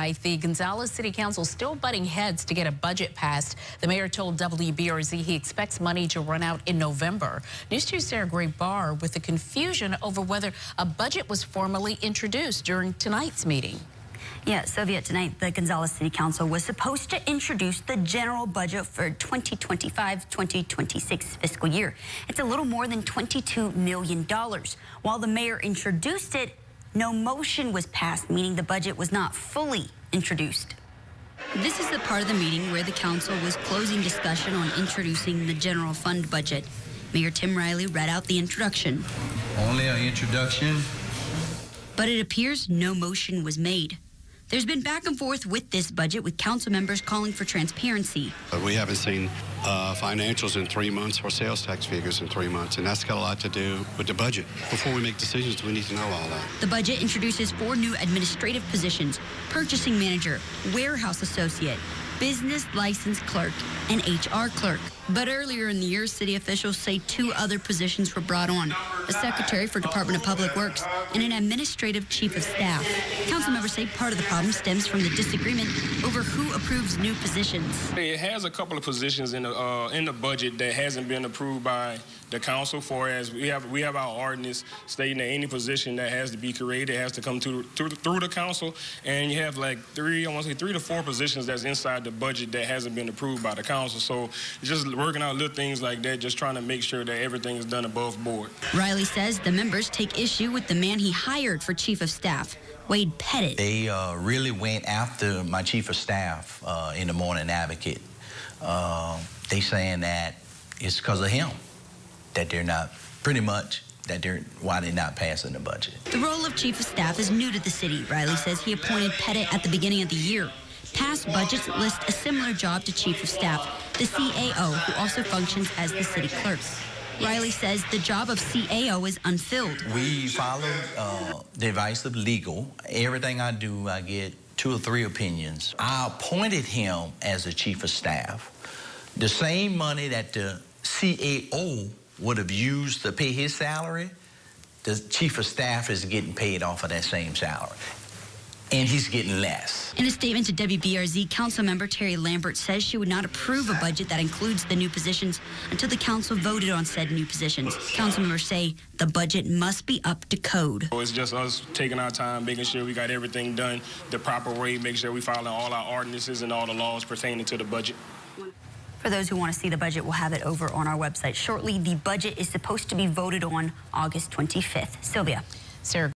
tonight. The Gonzales City Council still butting heads to get a budget passed. The mayor told WBRZ he expects money to run out in November. News 2's Sarah Gray-Barr with the confusion over whether a budget was formally introduced during tonight's meeting. Yeah, Sylvia, tonight the Gonzales City Council was supposed to introduce the general budget for 2025-2026 fiscal year. It's a little more than $22 million. While the mayor introduced it, no motion was passed, meaning the budget was not fully introduced. This is the part of the meeting where the council was closing discussion on introducing the general fund budget. Mayor Tim Riley read out the introduction. Only an introduction. But it appears no motion was made. There's been back and forth with this budget, with council members calling for transparency. We haven't seen financials in 3 months or sales tax figures in 3 months, and that's got a lot to do with the budget. Before we make decisions, we need to know all that. The budget introduces 4 new administrative positions: purchasing manager, warehouse associate, business license clerk, and HR clerk. But earlier in the year, city officials say 2 other positions were brought on: a secretary for Department of Public Works and an administrative chief of staff. Council members say part of the problem stems from the disagreement over who approves new positions. It has a couple of positions in the budget that hasn't been approved by the council. For as we have our ordinance stating that any position that has to be created has to come through the council, and you have like 3 to 4 positions that's inside the budget that hasn't been approved by the council. So it's just working out little things like that, just trying to make sure that everything is done above board. Riley says the members take issue with the man he hired for chief of staff, Wade Pettit. They really went after my chief of staff in the Morning Advocate. They saying that it's because of him that they're not, why they're not passing the budget. The role of chief of staff is new to the city. Riley says he appointed Pettit at the beginning of the year. Past budgets list a similar job to chief of staff, the CAO, who also functions as the city clerk. Riley says the job of CAO is unfilled. We follow the advice of legal. Everything I do, I get 2 or 3 opinions. I appointed him as a chief of staff. The same money that the CAO would have used to pay his salary, the chief of staff is getting paid off of that same salary. And he's getting less. In a statement to WBRZ, Councilmember Terry Lambert says she would not approve a budget that includes the new positions until the council voted on said new positions. Councilmembers say the budget must be up to code. It's just us taking our time, making sure we got everything done the proper way, making sure we follow all our ordinances and all the laws pertaining to the budget. For those who want to see the budget, we'll have it over on our website shortly. The budget is supposed to be voted on August 25th. Sylvia. Sarah.